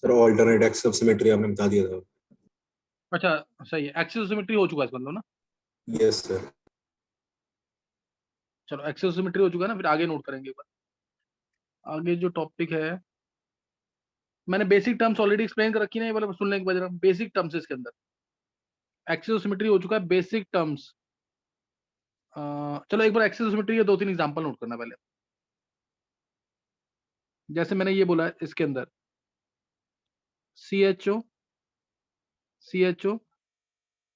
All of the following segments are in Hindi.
Sir alternate axis of symmetry आपने बता दिया था। अच्छा सही है, एक्सिस ऑफ सिमेट्री हो चुका है इसका मतलब ना। Yes sir. चलो एक्सिस ऑफ सिमेट्री हो चुका है ना, फिर आगे नोट करेंगे एक बार। आगे जो टॉपिक है, मैंने बेसिक टर्म्स ऑलरेडी एक्सप्लेन कर रखी है ना, ये वाला सुनने के बाद बेसिक टर्म्स इसके अंदर। एक्सिस ऑफ सिमेट्री हो चुका है, बेसिक टर्म्स। चलो एक बार एक्सिस ऑफ सिमेट्री के 2-3 एग्जांपल नोट करना पहले। जैसे मैंने ये बोला है इसके अंदर CHO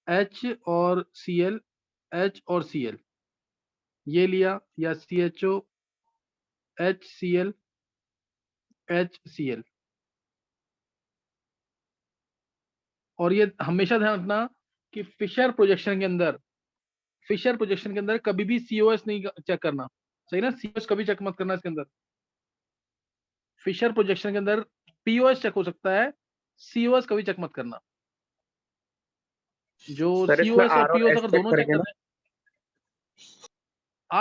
H और Cl, H और Cl ये लिया, या CHO HCl HCl। और ये हमेशा ध्यान रखना कि फिशर प्रोजेक्शन के अंदर कभी भी COS नहीं चेक करना, सही ना। COS कभी चेक मत करना इसके अंदर। फिशर प्रोजेक्शन के अंदर POS चेक हो सकता है, COS कभी चेक मत करना। जो सर इसमें COS और R और POS S अगर चेक दोनों चेक करेंगे कर ना? रहे हैं,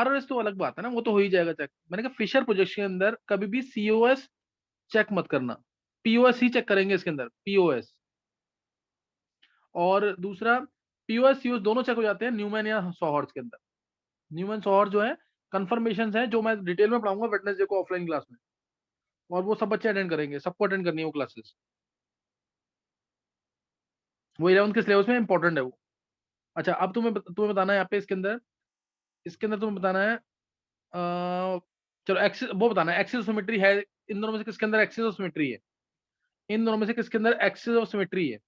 RRS तो अलग बात है ना, वो तो हो ही जाएगा चेक। मैंने कहा फिशर प्रोजेक्शन के अंदर कभी भी COS चेक मत करना, POS ही चेक करेंगे इसके अंदर, POS। और दूसरा POS COS दोनों चेक हो जाते हैं न्यूमैन या सॉहर्ट्ज के अंदर। न्यूमैन सॉहर्ट्ज जो है कंफर्मेशंस हैं, जो मैं डिटेल में पढ़ाऊंगा वेडनेसडे को ऑफलाइन क्लास में, और वो सब बच्चे अटेंड करेंगे, सबको अटेंड करनी है वो क्लासेस। वो 11th के सिलेबस में इंपॉर्टेंट है वो। अच्छा अब तुम्हें बताना है यहाँ पे इसके अंदर तुम्हें बताना है चलो एक्सिस वो बताना है, एक्सिस ऑफ सिमेट्री है इन दोनों में से किसके अंदर एक्सिस ऑफ सिमेट्री है, इन दोनों में से किसके अंदर एक्सिस ऑफ सिमेट्री है।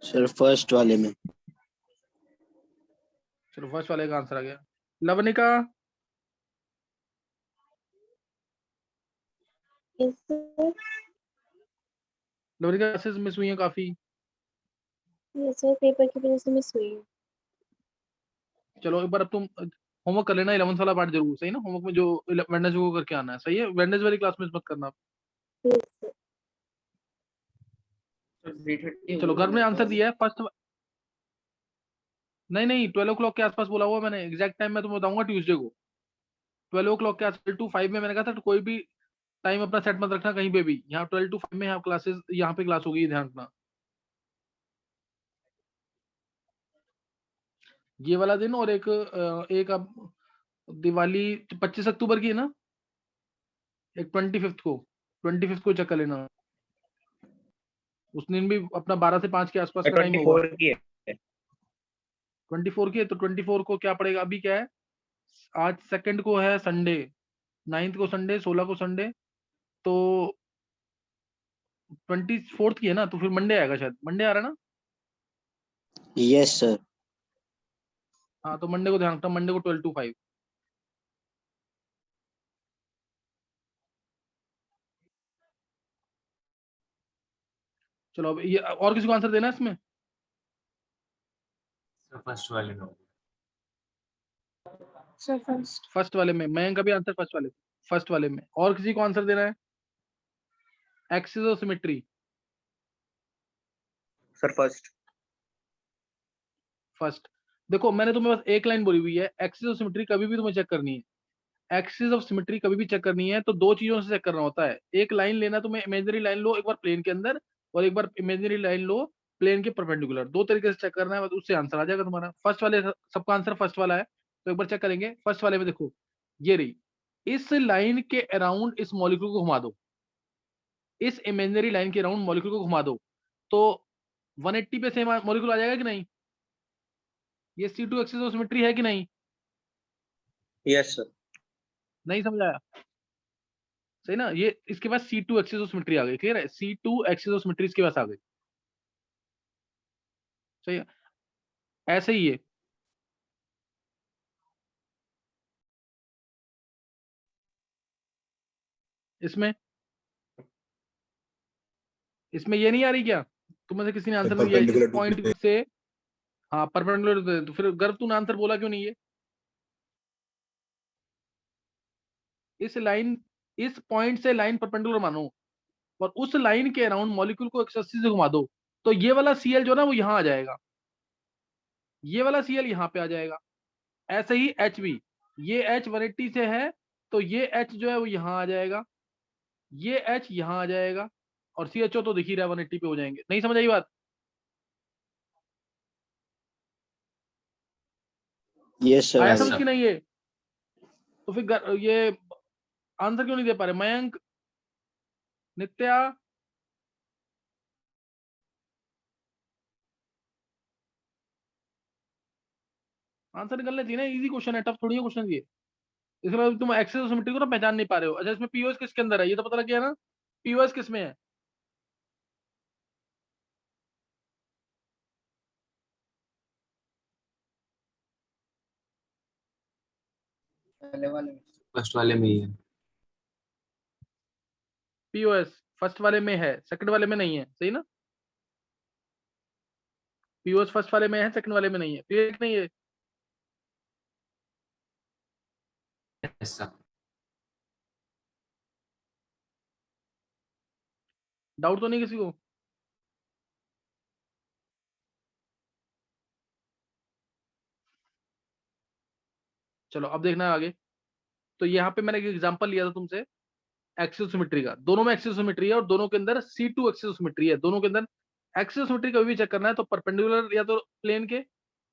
सर फर्स्ट वाले में। चलो फर्स्ट वाले का आंसर आ गया। लवनिका, लवनिका क्लासेस मिस हुई हैं काफी। सर पेपर की वजह से मिस हुई है। चलो एक बार अब तुम होमवर्क कर लेना, 11th वाला पार्ट जरूर, सही ना। होमवर्क में जो वेडनेसडे को करके आना है, सही है। वेडनेसडे वाली क्लास मिस मत करना। चलो घर में आंसर दिया है फर्स्ट। नहीं 12 o'clock के आसपास बोला हुआ मैंने, एग्जैक्ट टाइम मैं तुम्हें बताऊंगा ट्यूसडे को। 12 o'clock के आसपास 12 to 5 में मैंने कहा था, तो कोई भी टाइम अपना सेट मत रखना कहीं पे भी। यहाँ 12 to 5 में यहाँ क्लासेस, यहाँ पे क्लास होगी, ध्यान रखना। ये वाला दिन और एक अब दिवाली 25 अक्टूबर की है ना, एक 25th को चेक कर लेना। उस दिन भी अपना 12 से 5 के आसपास का टाइम होगा। 24 की है। 24 की है तो 24 को क्या पड़ेगा, अभी क्या है, आज 2nd को है संडे, 9th को संडे, 16 को संडे, तो 24th की है ना, तो फिर मंडे आएगा, शायद मंडे आ रहा है ना। Yes sir. हाँ तो मंडे को ध्यान रखना, मंडे को 12 to 5। चलो अब ये और किसी को आंसर देना है इसमें। फर्स्ट वाले में। सर फर्स्ट वाले में मैं का भी आंसर फर्स्ट वाले में। और किसी को आंसर देना है एक्सिस और सिमेट्री। सर फर्स्ट देखो मैंने तुम्हें बस एक लाइन बोली हुई है, एक्सिस ऑफ सिमेट्री कभी भी तुम्हें चेक करनी है। एक्सिस ऑफ सिमेट्री कभी भी चेक करनी है तो दो चीजों से चेक करना होता है। एक लाइन लेना, तुम्हें इमेजिनरी लाइन लो एक बार प्लेन के अंदर, और एक बार इमेजिनरी लाइन लो प्लेन के परपेंडिकुलर। दो तरीके से चेक करना है, उससे आंसर आ जाएगा तुम्हारा। फर्स्ट वाले सबका आंसर फर्स्ट वाला है, तो एक बार चेक करेंगे। फर्स्ट वाले में देखो ये रही, इस लाइन के अराउंड इस मॉलिक्यूल को घुमा दो, इस इमेजिनरी लाइन के अराउंड मॉलिक्यूल को घुमा दो, तो 180 पे सेम मॉलिक्यूल आ जाएगा कि नहीं। ये C2 एक्सिस ऑफ सिमेट्री है कि नहीं। Yes sir. नहीं समझाया, सही ना। ये इसके पास C2 एक्सिस ऑफ सिमेट्री आ गई, क्लियर है। C2 एक्सिस ऑफ सिमेट्री इसके पास आ गई, सही है। ऐसे ही है इसमें ये नहीं आ रही क्या, तुम्हें से किसी ने आंसर नहीं दिया इस perpendicular to पॉइंट plane. से। हाँ परपेंडिकुलर, तो फिर गर्व तूने आंसर बोला क्यों नहीं है? इस लाइन, इस पॉइंट से लाइन परपेंडिकुलर मानो और उस लाइन के अराउंड मॉलिक्यूल को 180 से घुमा दो, तो ये वाला Cl जो ना वो यहाँ आ जाएगा, ये वाला Cl यहाँ पे आ जाएगा। ऐसे ही Hb, ये H 180 से है तो ये H जो है वो यहाँ आ जाएगा, ये H यहाँ आ जाएगा और CHO तो दिख ही रहा है 180 पे हो जाएंगे। नहीं समझ आई बात? Yes, sir. आया I समझ will. की नहीं है? तो फिर ये आंसर क्यों नहीं दे पा रहे? मयंक, नित्या, आंसर निकलने चाहिए ना, इजी क्वेश्चन है, टफ थोड़ी है क्वेश्चन ये। इसके बाद तुम एक्सेस और सिमेट्री को ना पहचान नहीं पा रहे हो। अच्छा इसमें पीओएस किसके अंदर है ये तो पता लग गया ना, पीओएस किस में है? फर्स्ट वाले में ही है। पीओएस फर्स्ट वाले में है, सेकंड वाले में नहीं है, सही ना? पीओएस फर्स्ट वाले में है, सेकंड वाले में नहीं है, क्लियर नहीं है? Yes sir. डाउट तो नहीं किसी को? चलो अब देखना है आगे। तो यहाँ पे मैंने एक एग्जांपल लिया था तुमसे एक्सियोसिमेट्री का, दोनों में एक्सियोसिमेट्री है और दोनों के अंदर C2 एक्सियोसिमेट्री है। दोनों के अंदर एक्सियोसिमेट्री कभी भी चेक करना है तो परपेंडिकुलर या तो प्लेन के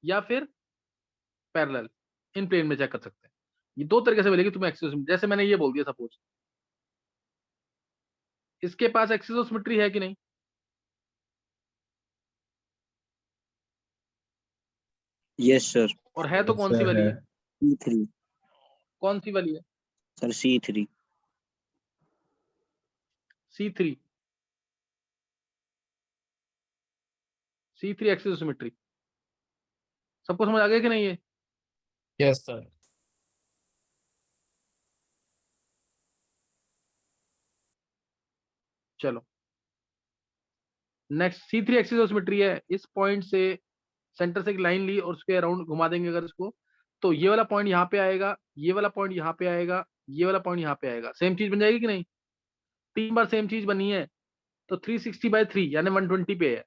या फिर पैरेलल, इन प्लेन में चेक कर सकते हैं। ये दो तरीके से मिलेगी तुम्हें एक्सियोसिमेट्री। जैसे मैंने ये बोल दिया सपोज, इसके पास एक्सियोसिमेट्री है कि नहीं? Yes, sir. और है तो कौन सी Sir, वाली है? C3. कौन सी वाली है? Sir, C3. C3, C3 एक्सियोसिमेट्री। सबको समझ आ गया कि नहीं है? Yes sir. चलो नेक्स्ट, C3 एक्सियोसिमेट्री है। इस पॉइंट से सेंटर से एक लाइन ली और उसके अराउंड घुमा देंगे अगर इसको, तो ये वाला पॉइंट यहाँ पे आएगा, ये वाला पॉइंट यहाँ पे आएगा, ये वाला पॉइंट यहाँ पे आएगा। सेम चीज बन जाएगी कि नहीं? 3 बार सेम चीज बनी है तो 360/3 यानी 120 पे है।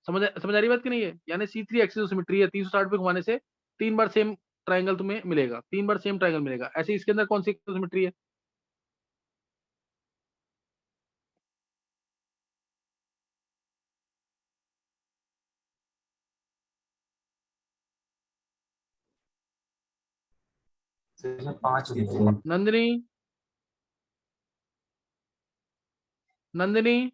समझ आ रही बात कि नहीं है? यानी C3 एक्सियोसिमेट्री है, 360 पे घुमाने से 3 बार सेम ट्राइंगल तुम्हें मिलेगा, 3 बार सेम ट्राइंगल मिलेगा। ऐसे इसके अंदर कौन सी एक्सियोसिमेट्री है? इसमें 5 होंगे सर। नंदिनी, नंदिनी,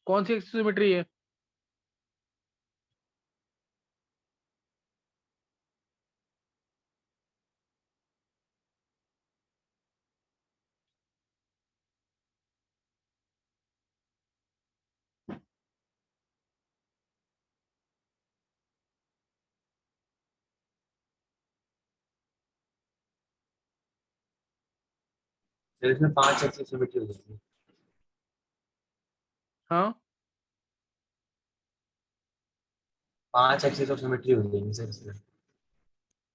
कौन सी एक्सियोसिमेट्री है? सर इसमें 5 एक्सियोसिमेट्री हो जाएगी। हाँ 5 एक्सियोसिमेट्री हो जाएंगी सर इसमें।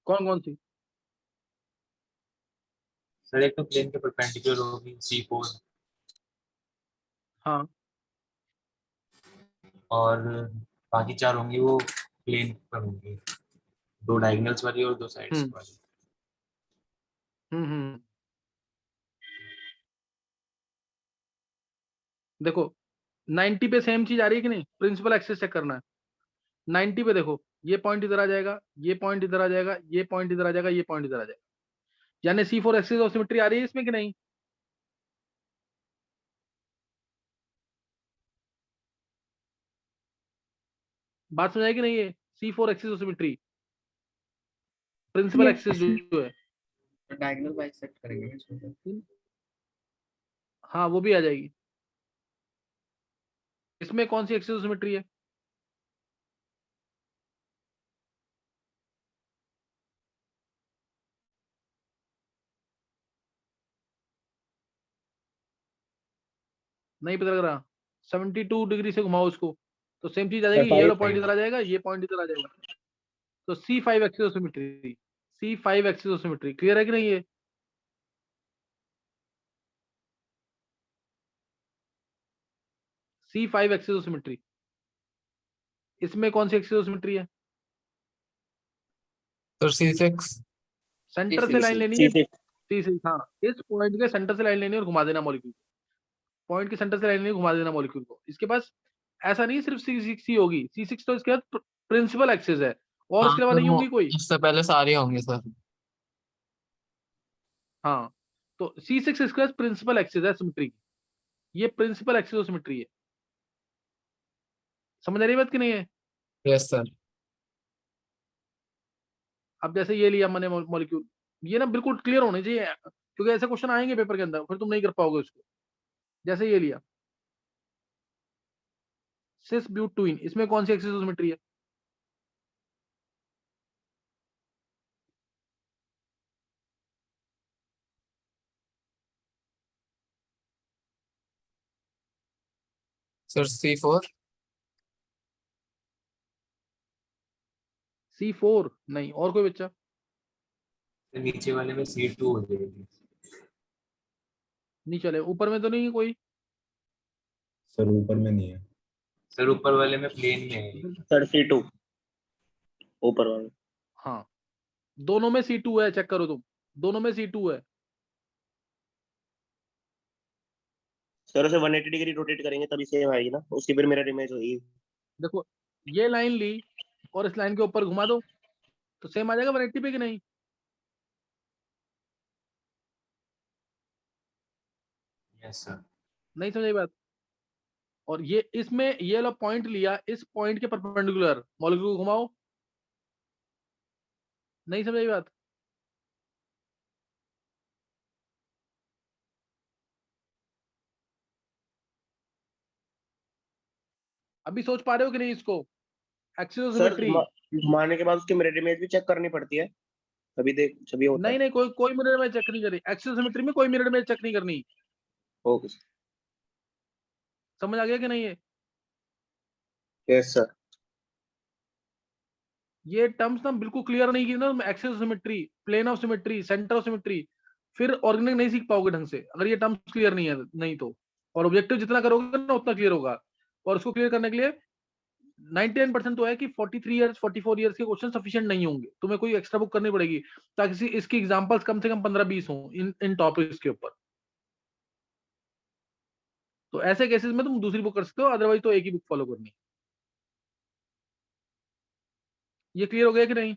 कौन कौन सी? सर एक तो प्लेन के परपेंडिकुलर होगी C4, हाँ और बाकी 4 होंगी वो प्लेन पर होंगी, 2 डायगोनल्स वाली और 2 साइड्स हम्म वाली। हम्म। देखो 90 पे सेम चीज आ रही है कि नहीं? प्रिंसिपल एक्सिस चेक करना है। 90 पे देखो, ये पॉइंट इधर आ जाएगा, ये पॉइंट इधर आ जाएगा, ये पॉइंट इधर आ जाएगा, ये पॉइंट इधर आ जाएगा। यानी C4 एक्सिस ऑफ सिमेट्री आ रही है इसमें कि नहीं? बात समझ आई कि नहीं है? C4 axis of symmetry principal axis जो है, डायगोनल बाइसेक्ट करेंगे इसमें। हाँ वो भी आ जाएगी। इसमें कौन सी एक्सिस ऑफ सिमेट्री है? नहीं पता लग रहा, 72 डिग्री से घुमाओ उसको, तो सेम चीज आ जाएगी, Five, ये वाला पॉइंट five. इधर आ जाएगा, ये पॉइंट इधर आ जाएगा, तो C5 axis of symmetry, C5 axis of symmetry. Clear है कि नहीं ये? C5 एक्सिस ऑफ सिमेट्री, इसमें कौन सी एक्सिस ऑफ सिमेट्री है? सर C6 सेंटर से लाइन लेनी है, C6 C6, हाँ, इस पॉइंट के सेंटर से लाइन लेनी है और घुमा देना मॉलिक्यूल को, पॉइंट के सेंटर से लाइन लेनी है, घुमा देना मॉलिक्यूल को। इसके पास ऐसा नहीं सिर्फ C6 ही होगी, C6 तो इसके बाद प्रिंसिपल एक्सिस है, और हाँ इसके अलावा सर, नहीं वो होंगी कोई। इससे पहले सारे होंगे सर। हाँ, तो C6 इसके पास प्रिंसिपल एक्सिस है सिमेट्री की, ये प्रिंसिपल एक्सिस ऑफ सिमेट्री है। समझ आ रही बात कि नहीं है? Yes sir. अब जैसे ये लिया मैंने मॉलिक्यूल, ये ना बिल्कुल क्लियर होने चाहिए, क्योंकि ऐसे क्वेश्चन आएंगे पेपर के अंदर, फिर तुम नहीं कर पाओगे उसको। जैसे ये लिया सिस ब्यूटीन, इसमें कौन सी एक्सिस ऑफ सिमेट्री है? Sir C4। C4 नहीं, और कोई बच्चा? तो नीचे वाले में C2 हो जाएगी। नहीं चले, ऊपर में तो नहीं है कोई? सर ऊपर में नहीं है। सर ऊपर वाले में प्लेन में है। सर C2 ऊपर वाला। हाँ, दोनों में C2 है, चेक करो तुम, दोनों में C2 है। सर उसे 180 डिग्री रोटेट करेंगे तभी सेम आएगी ना, उसकी फिर मिरर इमेज होगी। देखो ये लाइन ली और इस लाइन के ऊपर घुमा दो, तो सेम आ जाएगा 180 पे कि नहीं? Yes sir. नहीं समझ आई बात? और ये इसमें ये वाला पॉइंट लिया, इस पॉइंट के परपेंडिकुलर मॉलिक्यूल को घुमाओ, नहीं समझ आई बात? अभी सोच पा रहे हो कि नहीं इसको? एक्सिस ऑफ सर सिमेट्री, घुमाने के बाद उसकी मिरर इमेज भी चेक करनी पड़ती है, तभी देख तभी होता नहीं है। नहीं, कोई मिरर में चेक नहीं करनी, एक्सिस ऑफ सिमेट्री में कोई मिरर में चेक नहीं करनी। ओके समझ आ गया कि नहीं है? Yes sir. ये टर्म्स ना बिल्कुल क्लियर नहीं की ना, axis of symmetry, plane of symmetry, centre of symmetry, फिर ऑर्गेनिक नहीं सीख पाओगे ढंग से अगर ये टर्म्स क्लियर नहीं है, नहीं तो। और ऑब्जेक्टिव जितना करोगे ना उतना क्लियर होगा, और उसको क्लियर करने के लिए 99% तो है कि 43 इयर्स 44 इयर्स के क्वेश्चन सफिशिएंट नहीं होंगे, तुम्हें कोई एक्स्ट्रा बुक करनी पड़ेगी, ताकि इसकी एग्जांपल्स कम से कम 15-20 हों इन टॉपिक्स के ऊपर। तो ऐसे केसेस में तुम दूसरी बुक कर सकते हो, अदरवाइज तो एक ही बुक फॉलो करनी है। ये क्लियर हो गया कि नहीं?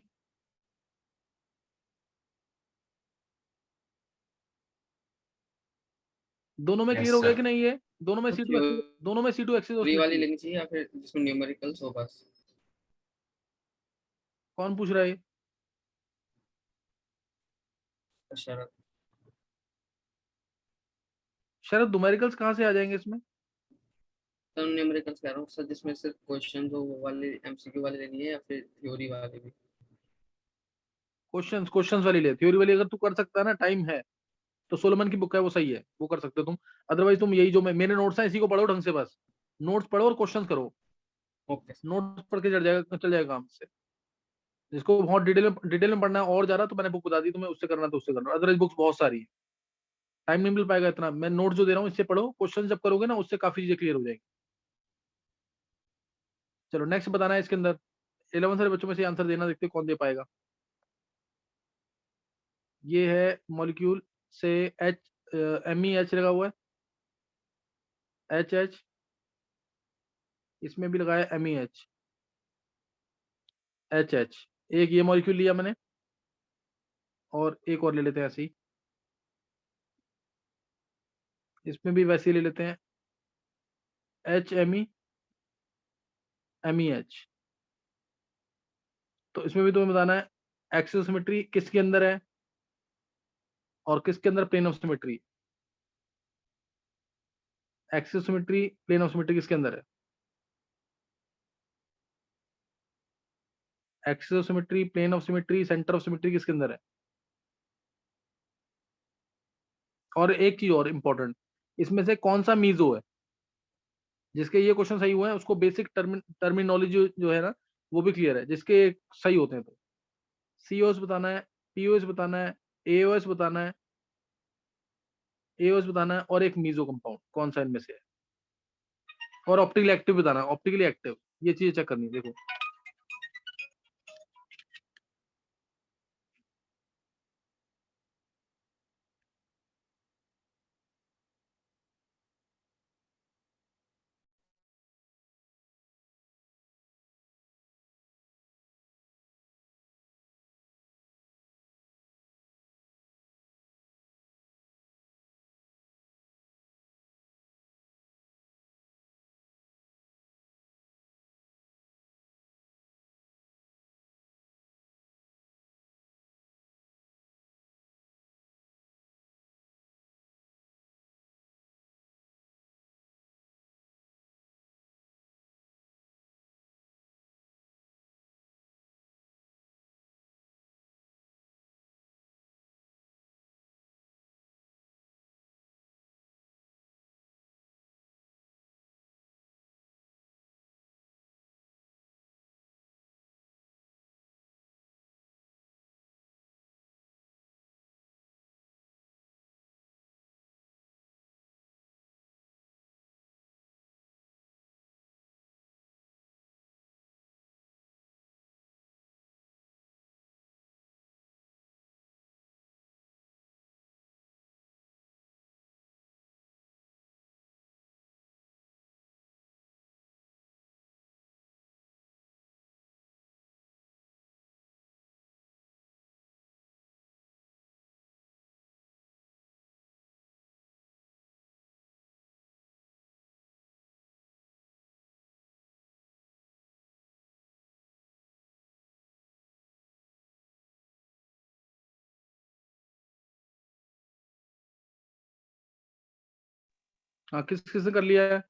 दोनों में Yes, क्लियर हो गया sir. कि नहीं? है दोनों में C2 दोनों में C2 एक्सिस थ्योरी वाली लेनी चाहिए या फिर जिसमें न्यूमेरिकल्स हो बस? कौन पूछ रहा है? शरत। शरद न्यूमेरिकल्स कहाँ से आ जाएंगे इसमें? तो न्यूमेरिकल्स कह रहा हूँ सर, जिसमें सिर्फ क्वेश्चन हो वो वाले MCQ वाले लेनी है या फिर थ्योरी वाले भी? क्वेश्चंस वाली ले, थ्योरी वाली अगर तू कर सकता है ना, टाइम है, तो सोलोमन की बुक है वो सही है, वो कर सकते हो तुम। अदरवाइज तुम यही जो मेरे नोट्स हैं इसी को पढ़ो ढंग से, बस नोट्स पढ़ो और क्वेश्चंस करो, ओके नोट्स पढ़ के चल जाएगा काम से। जिसको बहुत डिटेल में पढ़ना है और जा रहा, तो मैंने बुक बता दी तुम्हें, उससे करना तो उससे करना, अदरवाइज बुक्स बहुत सारी है, टाइम नहीं मिल पाएगा इतना। मैं नोट जो दे रहा हूँ इससे पढ़ो, क्वेश्चन जब करोगे ना उससे काफी चीजें क्लियर हो जाएगी। चलो नेक्स्ट बताना है इसके अंदर, 11 सारे बच्चों में से आंसर देना, देखते कौन दे पाएगा। ये है मॉलिक्यूल से MEH लगा हुआ है, HH, इसमें भी लगाया MEH, HH। एक ये मॉलिक्यूल लिया मैंने, और एक और ले लेते हैं ऐसे ही, इसमें भी वैसे ही ले लेते हैं, HMe MEH। तो इसमें भी तुम्हें बताना है एक्सिस ऑफ सिमेट्री किसके अंदर है और किसके अंदर plane of symmetry. Axis of symmetry, plane of symmetry किसके अंदर है? Axis of symmetry, plane of symmetry, centre of symmetry किसके अंदर है? और एक चीज और इंपॉर्टेंट, इसमें से कौन सा मीजो है? जिसके ये क्वेश्चन सही हुए हैं उसको बेसिक टर्मिनोलॉजी जो है ना वो भी क्लियर है, जिसके सही होते हैं। तो सीओएस बताना है, पीओएस बताना है, एओएस बताना है, एओएस बताना है, और एक मीजो कंपाउंड कौन सा इनमें से है, और ऑप्टिकली एक्टिव बताना है, ऑप्टिकली एक्टिव। ये चीजें चेक करनी है। देखो हाँ, किस किसने कर लिया है?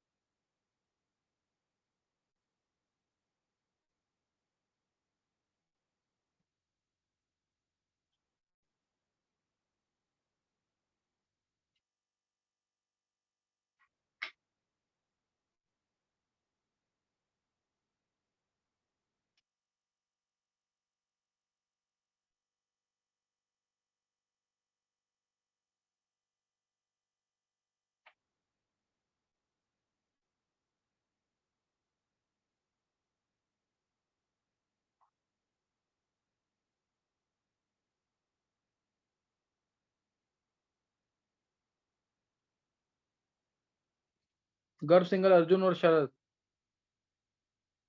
गर्भ सिंगल, अर्जुन और शरद।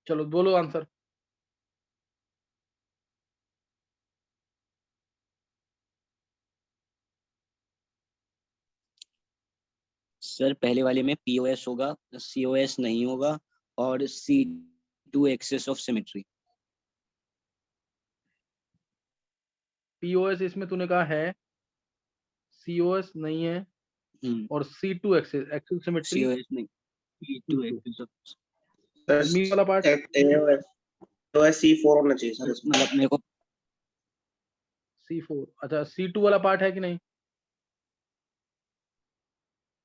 चलो बोलो आंसर। सर पहले वाले में पीओएस होगा, सीओएस नहीं होगा, और C2 access of symmetry. POS इसमें तूने कहा है, सीओएस नहीं है, और C2 एक्सिल सिमेट्री। सीओएस नहीं, C2 एक्सेस ऑफ। और मी वाला पार्ट एओएस C4 होना चाहिए सर इसमें। मतलब मेरे को C4। अच्छा, C2 वाला पार्ट है कि नहीं?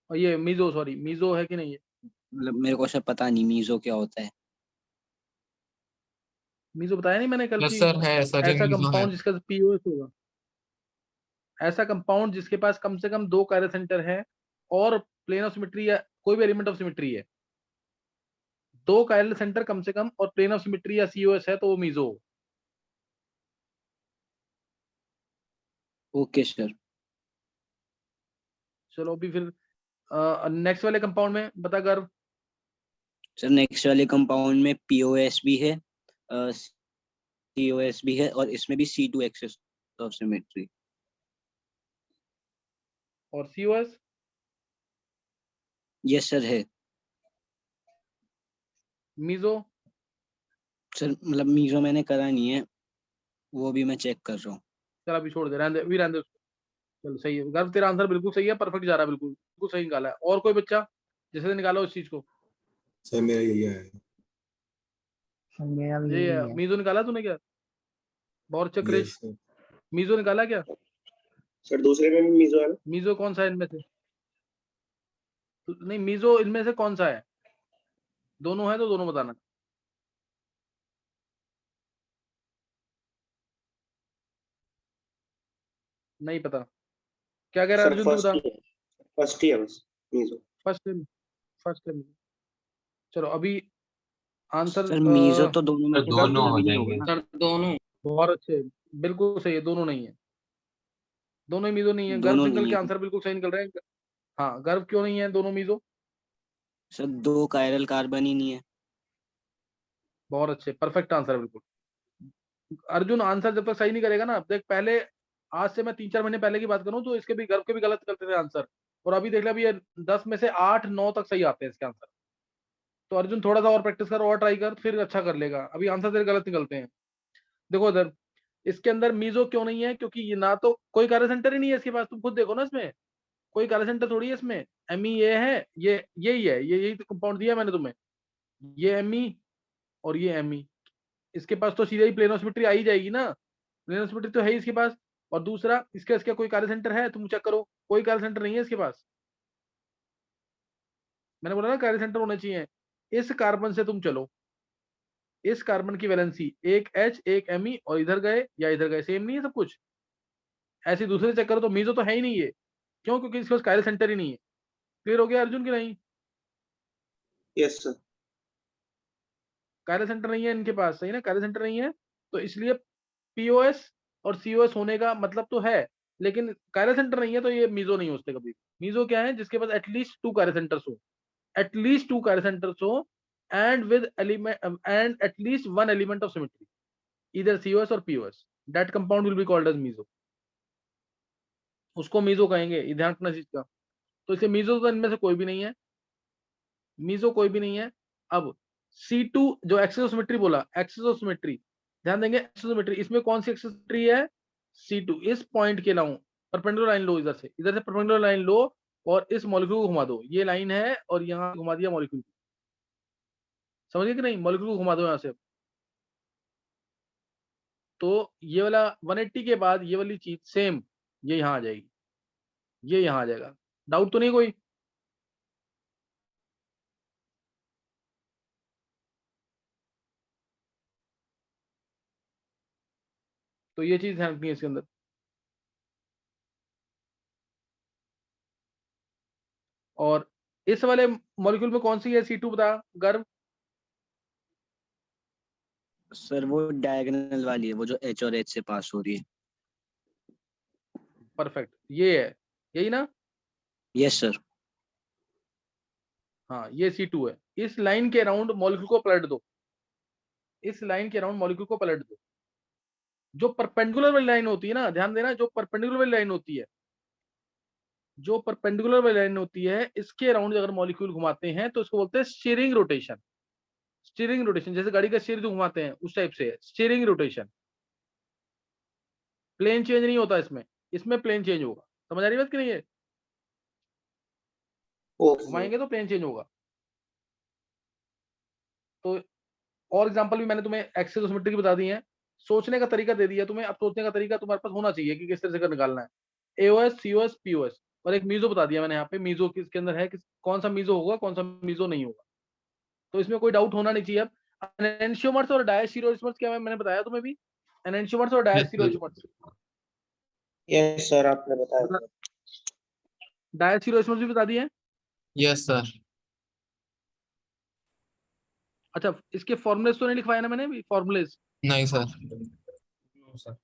और ये मीजो, सॉरी मीजो है कि नहीं है? मतलब मेरे को सर पता नहीं मीजो क्या होता है। मीजो बताया नहीं मैंने कल यस की। सर है सर, ये ऐसा मीजो है। कंपाउंड जिसका पीओएस होगा, ऐसा कंपाउंड जिसके पास कम से कम 2 कायरल सेंटर है और प्लेन ऑफ सिमेट्री या कोई भी एलिमेंट ऑफ सिमेट्री है, 2 कायरल सेंटर कम से कम और प्लेन ऑफ सिमेट्री या सीओएस है, तो वो मीजो होगा। Okay sir. चलो अभी फिर नेक्स्ट वाले कंपाउंड में बता गर्व। सर नेक्स्ट वाले कंपाउंड में पीओएस भी है, सीओएस भी है, और इसमें भी C2 एक्सेस ऑफ सिमेट्री। और सीओएस यस सर है। मीजो। सर मतलब मीजो मैंने करा नहीं है, वो भी मैं चेक कर रहा हूँ। चल अभी छोड़ दे, रहने दे, अभी रहने दे उसको। चलो सही है गर्व, तेरा आंसर बिल्कुल सही है, परफेक्ट जा रहा है, बिल्कुल बिल्कुल सही निकाला है। और कोई बच्चा जिसने निकाला उस चीज को? सर मेरा यही है। मेरा भी ये यही है। मीजो निकाला तूने क्या? बहुत अच्छा क्रिश, यस सर। मीजो निकाला क्या? सर दूसरे में भी मीजो है ना? मीजो कौन सा है इनमें से? नहीं, मीजो इनमें से कौन सा है? दोनों है तो दोनों बताना। नहीं पता, क्या कह रहा है सर अर्जुन, तू बता। फर्स्ट ही है बस मीजो। फर्स्ट फर्स्ट चलो अभी आंसर सर मीजो तो दोनों में सर से दोनों कोई हो नहीं होगा जाएंगे। ना। सर दोनों। बहुत अच्छे, बिल्कुल सही है, दोनों नहीं है, दोनों ही मीजो नहीं है। गर्व दोनों सिंगल नहीं के है आंसर बिल्कुल सही निकल रहे हैं। हाँ, गर्व क्यों नहीं है दोनों मीजो? सर, 2 कायरल कार्बन ही नहीं है। बहुत अच्छे, परफेक्ट आंसर बिल्कुल। अर्जुन आंसर जब तक सही नहीं करेगा ना, देख पहले आज से मैं 3-4 महीने पहले की बात करूं तो इसके भी गर्व के भी गलत करते थे आंसर, और अभी देख ले अभी ये 10 में से 8-9 तक सही आते हैं इसके आंसर। तो अर्जुन थोड़ा सा और प्रैक्टिस कर और ट्राई कर, फिर अच्छा कर लेगा। अभी आंसर तेरे गलत निकलते हैं। देखो इधर इसके अंदर मीजो क्यों नहीं है, क्योंकि ये ना तो कोई कार्य सेंटर ही नहीं है इसके पास, तुम खुद देखो ना, इसमें कोई कार्य सेंटर थोड़ी है इसमें। एमई ये है, ये यही है, ये यही तो कंपाउंड दिया मैंने तुम्हें, ये एमई और ये एमई। इसके पास तो सीधा ही प्लेनो सिमेट्री आ ही जाएगी ना, प्लेनो सिमेट्री तो है ही इसके पास। और दूसरा इसका इसका कोई कार्य सेंटर है, तुम चेक करो, कोई कार्य सेंटर नहीं है इसके पास। मैंने बोला ना कार्य सेंटर होने चाहिए। इस कार्बन से तुम चलो, इस कार्बन की वैलेंसी एक H एक Me और इधर गए या इधर गए, सेम नहीं है सब कुछ। ऐसे दूसरे चेक करो तो मीजो तो है ही नहीं है। क्यों? क्योंकि इसके पास कार्य सेंटर ही नहीं है। क्लियर हो गया अर्जुन की नहीं? Yes sir. कार्य सेंटर नहीं है इनके पास, सही ना, कार्य सेंटर नहीं है, तो इसलिए पीओएस और सीओएस होने का मतलब तो है, लेकिन कार्य सेंटर नहीं है तो ये मीजो नहीं होते कभी। मीजो क्या है? जिसके पास एटलीस्ट 2 कार्य सेंटर्स हो, एटलीस्ट 2 कार्य सेंटर्स हो, and with element and at least 1 element of symmetry, either COS or POS, that compound will be called as meso. उसको मीजो कहेंगे, ये ध्यान रखना चीज का। तो इसे मीजो तो इनमें से कोई भी नहीं है, मीजो कोई भी नहीं है। अब C2 जो एक्सिस ऑफ सिमेट्री बोला, एक्सिस ऑफ सिमेट्री ध्यान देंगे, एक्सिस ऑफ सिमेट्री इसमें कौन सी एक्सिस सिमेट्री है? C2। इस पॉइंट के लाऊं, परपेंडिकुलर लाइन लो, इधर से परपेंडिकुलर लाइन लो और इस मॉलिक्यूल को घुमा दो, ये लाइन है और यहाँ घुमा दिया मॉलिक्यूल को, समझ गए कि नहीं? मॉलिक्यूल को घुमा दो यहाँ से, तो ये वाला 180 के बाद ये वाली चीज सेम ये यहाँ आ जाएगी, ये यहाँ आ जाएगा। डाउट तो नहीं कोई? तो ये चीज ध्यान रखनी है इसके अंदर। और इस वाले मॉलिक्यूल में कौन सी है C2 बता गर्व? सर वो डायगोनल वाली है, वो जो H और H से पास हो रही है। परफेक्ट, ये है, यही ना? Yes sir. हाँ, ये C2 है। इस लाइन के अराउंड मॉलिक्यूल को पलट दो, इस लाइन के अराउंड मॉलिक्यूल को पलट दो। जो परपेंडिकुलर वाली लाइन होती है ना, ध्यान देना, जो परपेंडिकुलर वाली लाइन होती है, जो परपेंडिकुलर वाली लाइन होती है, इसके अराउंड अगर मॉलिक्यूल घुमाते हैं तो इसको बोलते हैं स्टीयरिंग रोटेशन। स्टीयरिंग रोटेशन जैसे गाड़ी का स्टीयरिंग घुमाते हैं उस टाइप से है स्टीयरिंग रोटेशन। प्लेन चेंज नहीं होता इसमें, इसमें प्लेन चेंज होगा। समझ आ रही बात कि नहीं है? घुमाएंगे तो प्लेन चेंज होगा। तो और एग्जांपल भी मैंने तुम्हें एक्सिस ऑफ सिमेट्री की बता दी है, सोचने का तरीका दे दिया तुम्हें। अब सोचने का तरीका तुम्हारे पास होना चाहिए कि किस तरह से कर निकालना है। एओएस, सीओएस, पीओएस और एक मीजो बता दिया मैंने यहाँ पे, मीजो किसके अंदर है, कौन सा मीजो होगा, कौन सा मीजो नहीं होगा। तो इसमें कोई डाउट होना नहीं चाहिए। अब एनेंशियोमर्स और डायस्टीरियोइसोमर्स क्या है, मैंने बताया तुम्हें भी, एनेंशियोमर्स और डायस्टीरियोइसोमर्स। यस सर आपने बताया। डायस्टीरियोइसोमर्स भी बता दिए। Yes sir. अच्छा, इसके फॉर्मुलेस तो नहीं लिखवाया ना मैंने भी, फॉर्मुलेस? नहीं सर। No sir.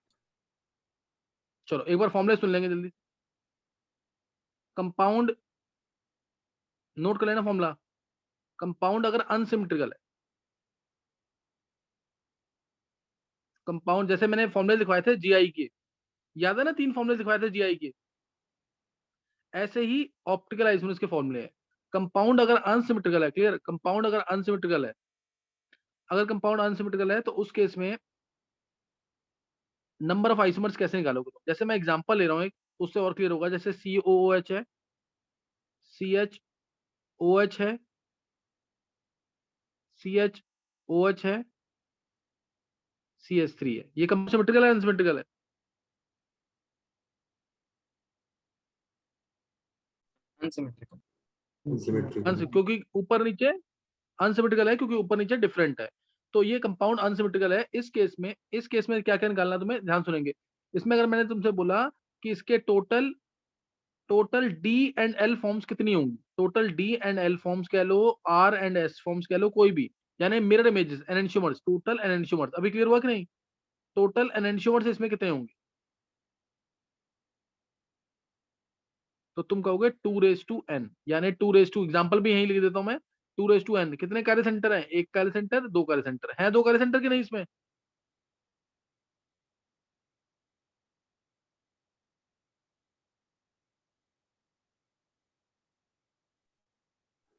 चलो एक बार फॉर्मुलेस सुन लेंगे जल्दी। कंपाउंड नोट कर लेना फॉर्मूला। कंपाउंड अगर अनसिमेट्रिकल है, कंपाउंड जैसे मैंने फॉर्मुले लिखवाए थे जीआई के, याद है ना, 3 फॉर्मुले लिखवाए थे जीआई के, ऐसे ही ऑप्टिकल आइसोमर्स के फॉर्मुले हैं। कंपाउंड अगर अनसिमेट्रिकल है, क्लियर, कंपाउंड अगर अनसिमेट्रिकल है, अगर कंपाउंड अनसिमेट्रिकल है तो उस केस में नंबर ऑफ आइसोमर्स कैसे निकालोगे? जैसे मैं एग्जांपल ले रहा हूं एक, उससे और क्लियर होगा। जैसे COOH है, CHOH है, CHOH है, CH3 है, ये कब सिमेट्रिकल है अनसिमेट्रिकल है? अनसिमेट्रिकल। सिमेट्रिकल। क्योंकि ऊपर नीचे अनसिमेट्रिकल है क्योंकि ऊपर नीचे डिफरेंट है, तो ये कंपाउंड अनसिमेट्रिकल है। इस केस में क्या क्या निकालना तुम्हें ध्यान सुनेंगे। इसमें अगर मैंने तुमसे बोला कि इसके total D and L forms कितनी होंगी, total D and L forms कह लो, आर एंड एस फॉर्म्स कह लो, कोई भी, यानी mirror images enantiomers, total enantiomers, अभी क्लियर हुआ कि नहीं? टोटल एनेंशियोमर्स इसमें कितने होंगे? तो तुम कहोगे 2n, यानी 2 एग्जाम्पल भी यही लिख देता हूं मैं, 2n। कितने कार्य सेंटर है? एक कार्य सेंटर, दो कार्य सेंटर है, दो कार्य सेंटर की नहीं इसमें?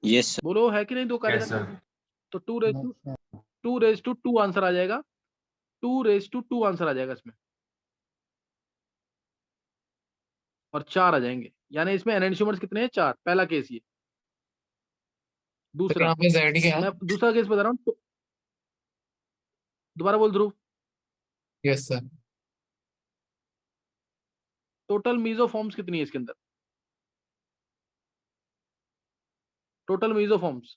Yes sir. बोलो है कि नहीं दो कार्य यस सेंटर? सर। तो 2 आंसर आ जाएगा, 2 आंसर आ जाएगा इसमें, और 4 आ जाएंगे, यानी इसमें एनेंशियोमर्स कितने हैं? 4। पहला केस ये। दूसरा, यहाँ पे जेड क्या है? मैं दूसरा केस बता रहा हूँ, तो दोबारा बोल Dhruv. Yes sir. Total meso forms कितनी है इसके अंदर? टोटल मीजोफॉर्म्स,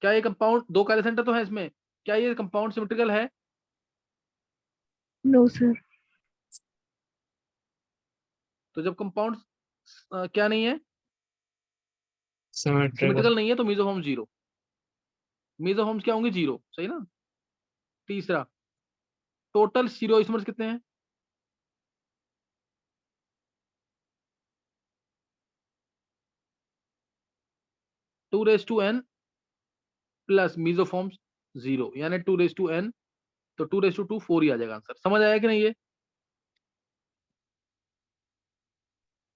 क्या ये कंपाउंड, दो कार्य सेंटर तो है इसमें, क्या ये कंपाउंड सिमेट्रिकल है? No sir. तो जब कंपाउंड क्या नहीं है, सिमेट्रिकल। सिमेट्रिकल नहीं है, तो मीजोफॉर्म 0। मीजोफॉर्म्स क्या होंगे? 0, सही ना? तीसरा, टोटल स्टीरियोइसोमर्स कितने हैं? Two raise to n plus meso forms 0, यानी 2n, तो 2 4 ही आ जाएगा आंसर। समझ आया कि नहीं ये?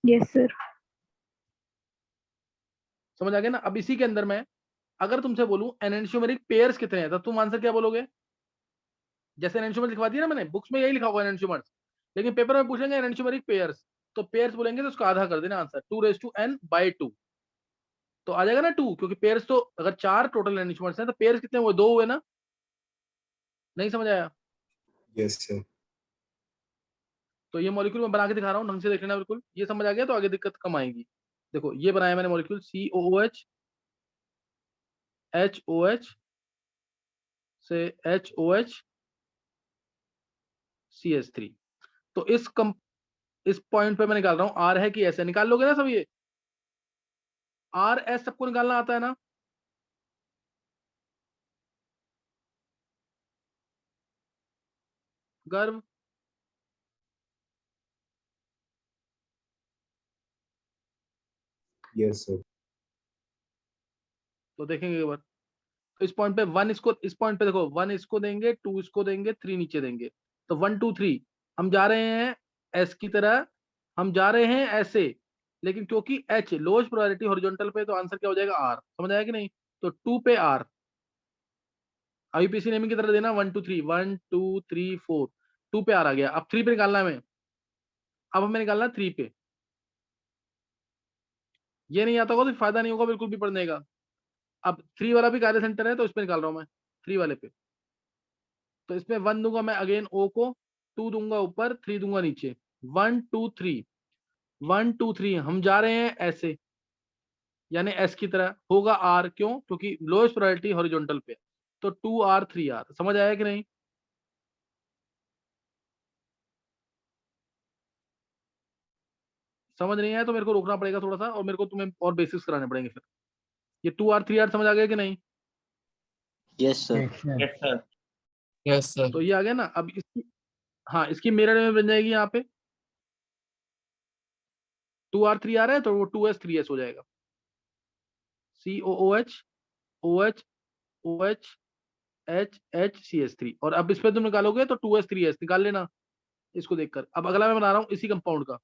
Yes sir. समझ आ गया ना? अब इसी के अंदर मैं अगर तुमसे बोलूं एनेंशियोमेरिक पेयर्स कितने हैं, तो तुम आंसर क्या बोलोगे? जैसे एनेंशियोमर लिखवा दिया ना मैंने, बुक्स में यही लिखा हुआ है एनेंशियोमर्स, लेकिन पेपर में पूछेंगे एनेंशियोमेरिक पेयर्स, तो पेयर्स बोलेंगे तो उसका आधा कर देना आंसर, 2n/2, तो आ जाएगा ना 2, क्योंकि पेयर्स तो अगर 4 टोटल एनेंशियोमर्स हैं तो पेयर्स कितने हुए? 2 हुए ना? नहीं समझ आया? Yes sir. तो ये मॉलिक्यूल मैं बना के दिखा रहा हूँ, ढंग से देख लेना बिल्कुल, ये समझ आ गया तो आगे दिक्कत कम आएगी। देखो ये बनाया मैंने मॉलिक्यूल COOH, HOH से HOH CH3, तो इस पॉइंट पे मैं निकाल रहा हूँ आर है कि एस है, निकाल लोगे ना सब ये? आर एस सबको निकालना आता है ना? गर्व, यस सर। तो देखेंगे एक बार, तो इस पॉइंट पे 1 इसको, इस पॉइंट पे देखो 1 इसको देंगे, 2 इसको देंगे, 3 नीचे देंगे, तो 1 2 3 हम जा रहे हैं एस की तरह, हम जा रहे हैं ऐसे, लेकिन क्योंकि एच लोएस्ट प्रायोरिटी हॉरिजॉन्टल पे, तो आंसर क्या हो जाएगा? आर। समझ आया कि नहीं? तो 2 पे आर, आईपीसी नेमिंग की तरह देना, 1 2 3 1 2 3 4, 2 पे आर आ गया। अब 3 पे निकालना है हमें, अब हमें निकालना है 3 पे। ये नहीं आता होगा तो फायदा नहीं होगा बिल्कुल भी पढ़ने का। अब 3 वाला भी कार्य सेंटर है, तो इसमें निकाल रहा हूं मैं 3 वाले पे, तो इसमें 1 दूंगा मैं अगेन ओ को, 2 दूंगा ऊपर, 3 दूंगा नीचे, 1 2 3 1 2 3 हम जा रहे हैं ऐसे, यानी एस की तरह होगा आर, क्यों? क्योंकि लोएस्ट प्रायोरिटी हॉरिजॉन्टल पे, तो 2r 3r। समझ आया कि नहीं? समझ नहीं आया तो मेरे को रोकना पड़ेगा थोड़ा सा, और मेरे को तुम्हें और बेसिक्स कराने पड़ेंगे फिर। ये 2r 3r समझ आ गया कि नहीं? Yes sir. Yes sir. Yes sir. तो ये आ गया ना? अब इसकी, हाँ इसकी मिरर में बन जाएगी यहाँ पे, 2r 3r है तो वो 2s 3s हो जाएगा, COOH OH OH HHCH3, और अब इस पे तुम निकालोगे तो 2s 3s निकाल लेना इसको देखकर। अब अगला मैं बना रहा हूँ इसी कंपाउंड का,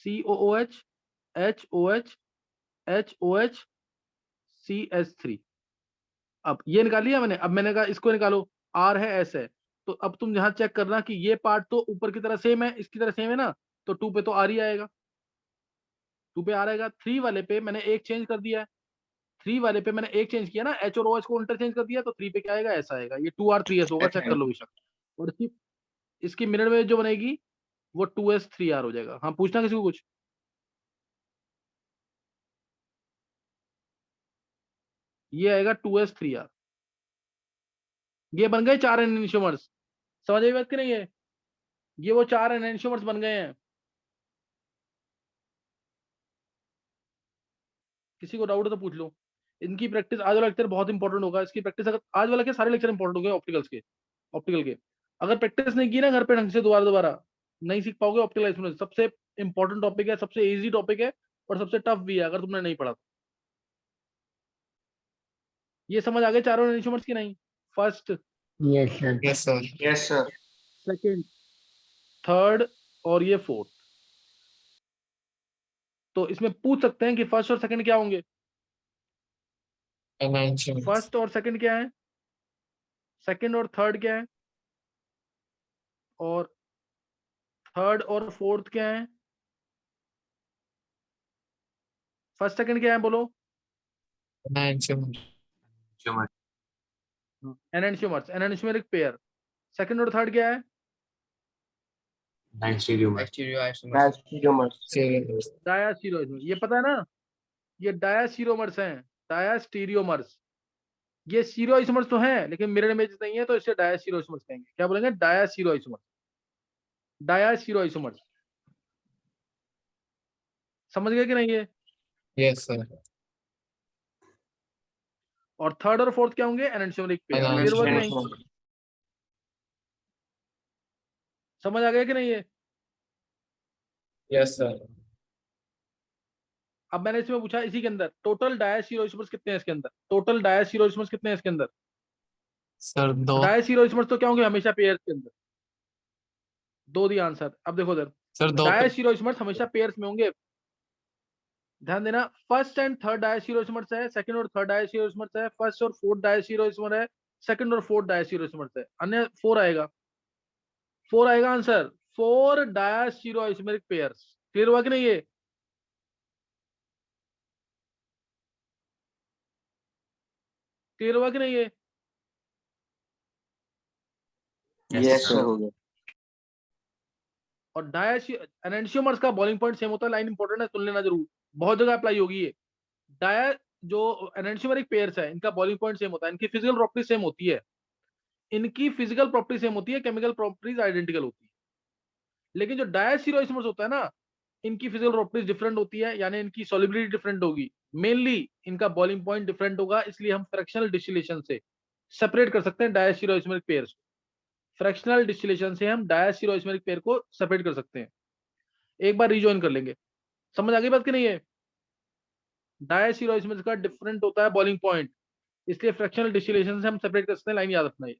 COOH HOH HOH CH3। अब ये निकाल लिया मैंने, अब मैंने कहा इसको निकालो, R है S है, तो अब तुम यहाँ चेक करना कि ये पार्ट तो ऊपर की तरह सेम है, इसकी तरह सेम है ना, तो 2 पे तो R ही आएगा, 2 पे R आएगा। 3 वाले पे मैंने एक चेंज कर दिया है, 3 वाले पे मैंने एक चेंज किया ना, H और OH को इंटरचेंज कर दिया, तो 3 पे क्या आएगा? ऐसा आएगा, ये 2R 3S होगा, चेक कर लो बेशक। और इसकी मिरर में जो बनेगी वो 2S 3R हो जाएगा। हाँ पूछना किसी को कुछ? ये आएगा 2s3r। ये बन गए 4 एनेंशियोमर्स। समझ आई बात कि नहीं है? ये वो 4 एनेंशियोमर्स बन गए हैं। किसी को डाउट है तो पूछ लो। इनकी प्रैक्टिस आज वाला लेक्चर बहुत इंपॉर्टेंट होगा। इसकी प्रैक्टिस अगर आज वाला के सारे लेक्चर इंपॉर्टेंट हो गए ऑप्टिकल के। अगर प्रैक्टिस नहीं की ना घर पे ढंग से दोबारा नहीं सीख पाओगे। ऑप्टिकल एक्सपीरियंस सबसे इंपॉर्टेंट टॉपिक है, सबसे इजी टॉपिक है और सबसे टफ भी है अगर तुमने नहीं पढ़ा तो। ये समझ आ गए चारों एनेंशियोमर्स की नहीं? First, Yes, sir. Yes, sir. Second, third और ये फोर्थ। तो इसमें पूछ सकते हैं कि फर्स्ट और सेकंड क्या होंगे? Enantiomers. फर्स्ट और सेकंड क्या है? सेकंड और थर्ड क्या है? और थर्ड और फोर्थ क्या है? फर्स्ट सेकंड क्या है बोलो? Enantiomer. Enantiomers, enantiomeric pair. Second और थर्ड क्या है? डायस्टेरियोमर। Stereoisomers. Stereomers. डायास्टीरियोमर्स। ये पता है ना, ये डायास्टीरियोमर्स हैं, डायास्टीरियोमर्स। ये स्टीरियोइसोमर्स तो हैं लेकिन मिरर इमेज नहीं है तो इसे डायास्टीरियोमर्स कहेंगे। क्या बोलेंगे? डायास्टीरियोमर्स। डायास्टीरियोमर्स। समझ गए कि नहीं ये? Yes, sir. और थर्ड और फोर्थ क्या होंगे? एनेंशियोमेरिक पेयर। क्लियर हुआ कि नहीं? समझ आ गया कि नहीं ये? Yes, sir. अब मैंने इसमें पूछा इसी के अंदर टोटल डायास्टीरियोमर्स कितने हैं इसके अंदर? टोटल डायास्टीरियोमर्स कितने हैं इसके अंदर? Sir, दो. डायास्टीरियोमर्स तो क्या होंगे? हमेशा पेयर्स के अंदर। दो दी आंसर। अब देखो इधर, Sir, दो. डायास्टीरियोमर्स हमेशा पेयर्स में होंगे। ध्यान देना, फर्स्ट एंड थर्ड डायास्टीरियोमर्स है, सेकंड और थर्ड डायास्टीरियोमर्स है, फर्स्ट और फोर्थ डायास्टीरियोमर है, सेकंड और फोर्थ डायास्टीरियोमर्स है, अन्य 4 आएगा। 4 आएगा आंसर। 4 डायास्टीरियोमरिक पेयर्स। क्लियर हुआ कि नहीं ये? क्लियर हुआ कि नहीं ये? Yes, sir, हो गया। और एनेंशियोमर्स का बॉलिंग पॉइंट सेम होता है। लाइन इंपॉर्टेंट है, सुन लेना जरूर, बहुत जगह अप्लाई होगी ये। डाया जो एनेंशियोमरिक पेयर्स है इनका बॉलिंग पॉइंट सेम होता है, इनकी फिजिकल प्रॉपर्टी सेम होती है, इनकी फिजिकल प्रॉपर्टी सेम होती है, केमिकल प्रॉपर्टीज आइडेंटिकल होती है। लेकिन जो डायास्टीरियोमर्स होता है ना, इनकी फिजिकल प्रॉपर्टीज डिफरेंट होती है, यानी इनकी सॉल्युबिलिटी डिफरेंट होगी, मेनली इनका बॉइलिंग पॉइंट डिफरेंट होगा। इसलिए हम फ्रैक्शनल डिस्टिलेशन से सेपरेट कर सकते हैं डायास्टीरियोमरिक पेयर्स को। फ्रैक्शनल डिस्टिलेशन से हम डायास्टीरियोमरिक पेयर को सेपरेट कर सकते हैं। एक बार रिजॉइन कर लेंगे। समझ आ गई बात कि नहीं है? डायास्टीरियोमर्स का डिफरेंट होता है बॉइलिंग पॉइंट, इसलिए फ्रैक्शनल डिस्टिलेशन से हम सेपरेट कर सकते हैं। लाइन याद रखना है।